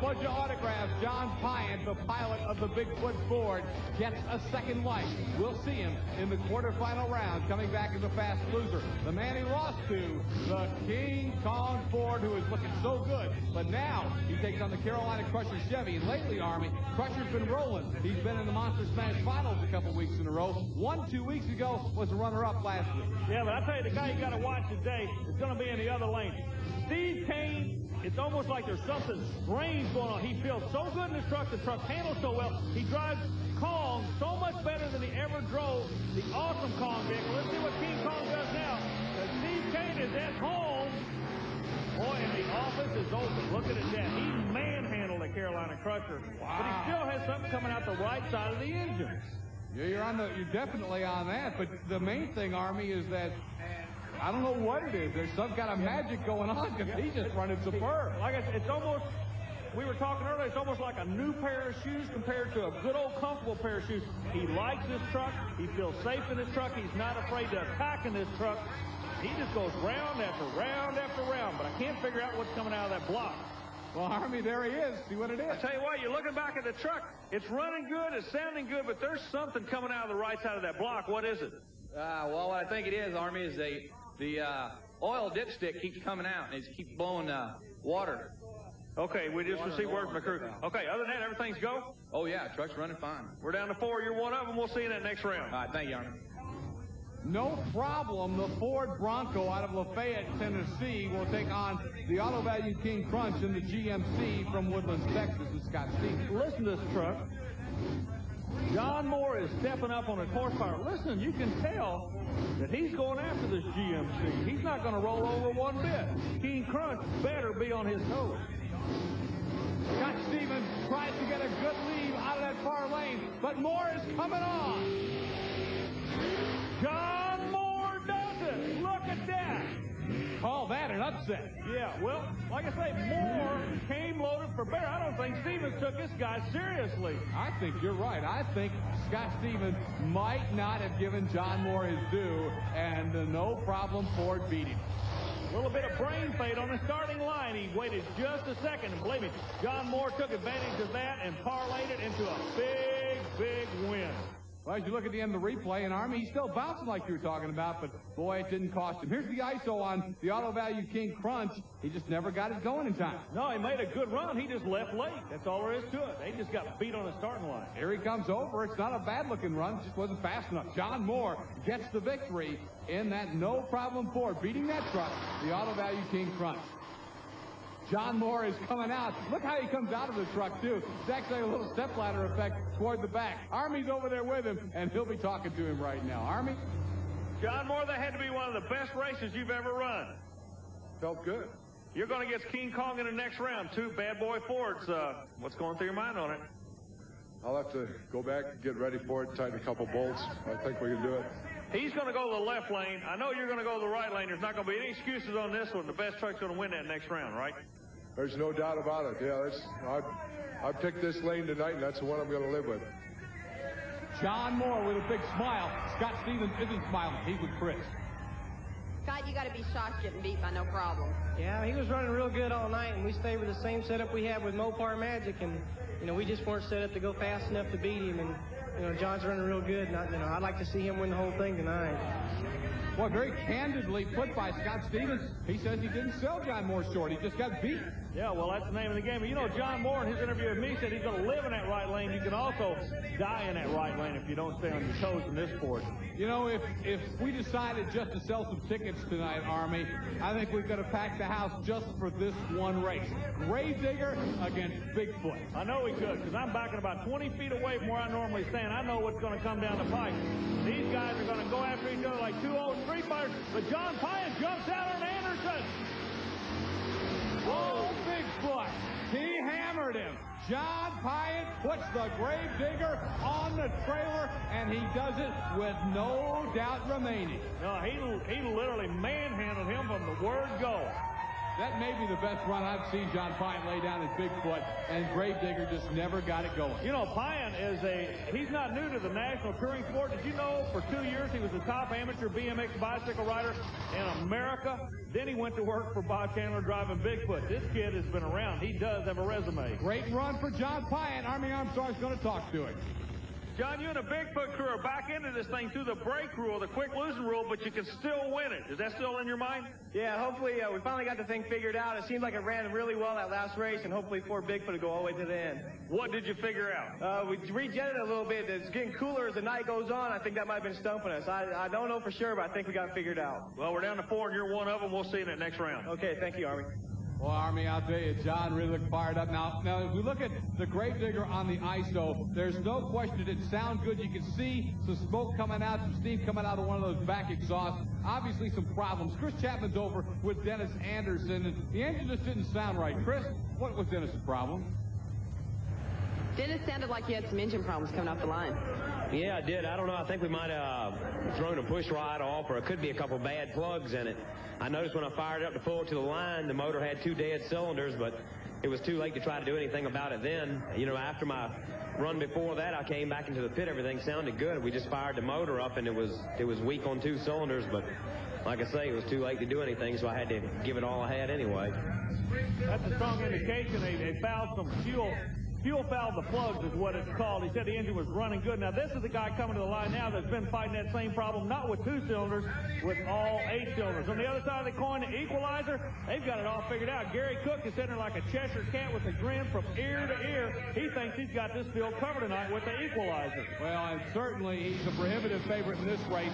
bunch of autographs. John Pyatt, the pilot of the Bigfoot Ford, gets a second life. We'll see him in the quarterfinal round, coming back as a fast loser. The man he lost to, the King Kong Ford, who is looking so good. But now he takes on the Carolina Crusher Chevy. And lately, Army, Crusher's been rolling. He's been in the Monster Smash Finals a couple weeks in a row. 2 weeks ago was a runner-up last week. Yeah, but I tell you, the guy you got to watch today is going to be in the other lane. Steve Kane, it's almost like there's something strange going on. He feels so good in his truck. The truck handles so well. He drives Kong so much better than he ever drove the awesome Kong vehicle. Let's see what King Kong does now. Steve Kane is at home. Boy, and the office is open. Look at that. He manhandled the Carolina Crusher. Wow. But he still has something coming out the right side of the engine. Yeah, you're definitely on that. But the main thing, Army, is that I don't know what it is. There's some kind of magic going on because he's just running superb. Like I said, it's almost, we were talking earlier, it's almost like a new pair of shoes compared to a good old comfortable pair of shoes. He likes this truck. He feels safe in this truck. He's not afraid to attack in this truck. He just goes round after round after round, but I can't figure out what's coming out of that block. Well, Army, there he is. See what it is. I tell you what, you're looking back at the truck. It's running good. It's sounding good, but there's something coming out of the right side of that block. What is it? Well, what I think it is, Army, is the oil dipstick keeps coming out, and it keeps blowing water. Okay, we just received word from the crew. Okay, other than that, everything's go? Oh, yeah, truck's running fine. We're down to 4. You're one of them. We'll see you in that next round. All right, thank you, Army. No problem. The Ford Bronco out of Lafayette, Tennessee will take on the Auto Value King Crunch in the GMC from Woodlands, Texas. It's Scott Stevens. Listen to this truck. John Moore is stepping up on his horsepower. Listen, you can tell that he's going after this GMC. He's not going to roll over one bit. King Crunch better be on his toes. Scott Stevens tries to get a good lead out of that far lane, but Moore is coming on. John Moore does it. Look at that. Call that an upset. Yeah, well, like I say, Moore came loaded for bear. I don't think Stevens took this guy seriously. I think you're right. I think Scott Stevens might not have given John Moore his due, and the no-problem Ford beat him. A little bit of brain fade on the starting line. He waited just a second, and believe me, John Moore took advantage of that and parlayed it into a big, big win. Well, as you look at the end of the replay, and Army, he's still bouncing like you were talking about, but boy, it didn't cost him. Here's the ISO on the Auto Value King Crunch. He just never got it going in time. No, he made a good run. He just left late. That's all there is to it. They just got beat on the starting line. Here he comes over. It's not a bad-looking run. It just wasn't fast enough. John Moore gets the victory in that no-problem Ford, beating that truck, the Auto Value King Crunch. John Moore is coming out. Look how he comes out of the truck, too. It's actually a little stepladder effect toward the back. Army's over there with him, and he'll be talking to him right now. Army? John Moore, that had to be one of the best races you've ever run. Felt good. You're going to get King Kong in the next round, too. Bad boy Fords. What's going through your mind on it? I'll have to go back and get ready for it, tighten a couple bolts. I think we can do it. He's going to go to the left lane. I know you're going to go to the right lane. There's not going to be any excuses on this one. The best truck's going to win that next round, right? There's no doubt about it. Yeah, I picked this lane tonight, and that's the one I'm going to live with. John Moore with a big smile. Scott Stevens isn't smiling. He's with Chris. Scott, you got to be shocked getting beat by no problem. Yeah, he was running real good all night, and we stayed with the same setup we had with Mopar Magic, and, we just weren't set up to go fast enough to beat him, and, John's running real good, and, I'd like to see him win the whole thing tonight. Well, very candidly put by Scott Stevens. He says he didn't sell John Moore short. He just got beat. Yeah, well, that's the name of the game. But John Moore in his interview with me said he's going to live in that right lane. You can also die in that right lane if you don't stay on your toes in this sport. If we decided just to sell some tickets tonight, Army, I think we've got to pack the house just for this one race. Gravedigger against Bigfoot. I know we could, because I'm backing about 20 feet away from where I normally stand. I know what's going to come down the pipe. These guys are going to go after each other like two old street fighters, but John Pyatt jumps out on Anderson. Oh, Bigfoot. He hammered him. John Pyatt puts the Gravedigger on the trailer, and he does it with no doubt remaining. No, he literally manhandled him from the word go. That may be the best run I've seen John Pine lay down his Bigfoot, and Gravedigger just never got it going. You know, Pine he's not new to the national touring sport. Did you know for 2 years he was the top amateur BMX bicycle rider in America? Then he went to work for Bob Chandler driving Bigfoot. This kid has been around. He does have a resume. Great run for John Pine. Army Armstrong's going to talk to him. John, you and the Bigfoot crew are back into this thing through the break rule, the quick losing rule, but you can still win it. Is that still in your mind? Yeah, hopefully we finally got the thing figured out. It seemed like it ran really well that last race, and hopefully poor Bigfoot will go all the way to the end. What did you figure out? We rejetted it a little bit. It's getting cooler as the night goes on. I think that might have been stumping us. I don't know for sure, but I think we got it figured out. Well, we're down to 4, and you're one of them. We'll see you in that next round. Okay, thank you, Army. Well, Army, I'll tell you, John really looked fired up. Now, if we look at the Gravedigger on the ISO, there's no question it didn't sound good. You can see some smoke coming out, some steam coming out of one of those back exhausts. Obviously, some problems. Chris Chapman's over with Dennis Anderson, and the engine just didn't sound right. Chris, what was Dennis' problem? Dennis sounded like he had some engine problems coming off the line. Yeah, I did. I don't know. I think we might have thrown a push rod off, or it could be a couple bad plugs in it. I noticed when I fired it up to pull it to the line, the motor had 2 dead cylinders, but it was too late to try to do anything about it then. You know, after my run before that, I came back into the pit. Everything sounded good. We just fired the motor up, and it was weak on 2 cylinders, but like I say, it was too late to do anything, so I had to give it all I had anyway. That's a strong indication they fouled some fuel. Fuel fouled the plugs is what it's called. He said the engine was running good. Now, this is the guy coming to the line now that's been fighting that same problem, not with 2 cylinders, with all 8 cylinders. On the other side of the coin, the equalizer, they've got it all figured out. Gary Cook is sitting there like a Cheshire cat with a grin from ear to ear. He thinks he's got this field covered tonight with the equalizer. Well, and certainly he's a prohibitive favorite in this race.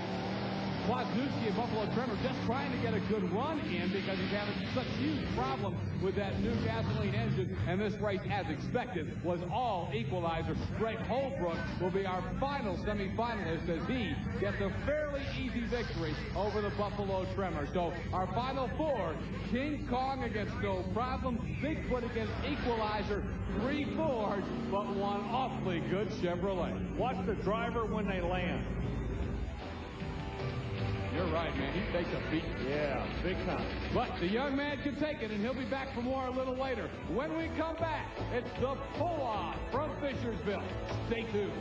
Kwasniewski and Buffalo Tremor just trying to get a good run in because he's having such huge problems with that new gasoline engine, and this race, as expected, was all equalizer. Greg Holbrook will be our final semifinalist as he gets a fairly easy victory over the Buffalo Tremor. So our final 4, King Kong against No Problem, Bigfoot against Equalizer, 3 Fords, but 1 awfully good Chevrolet. Watch the driver when they land. You're right, man. He takes a beat. Yeah, big time. But the young man can take it, and he'll be back for more a little later. When we come back, it's the pull-off from Fishersville. Stay tuned.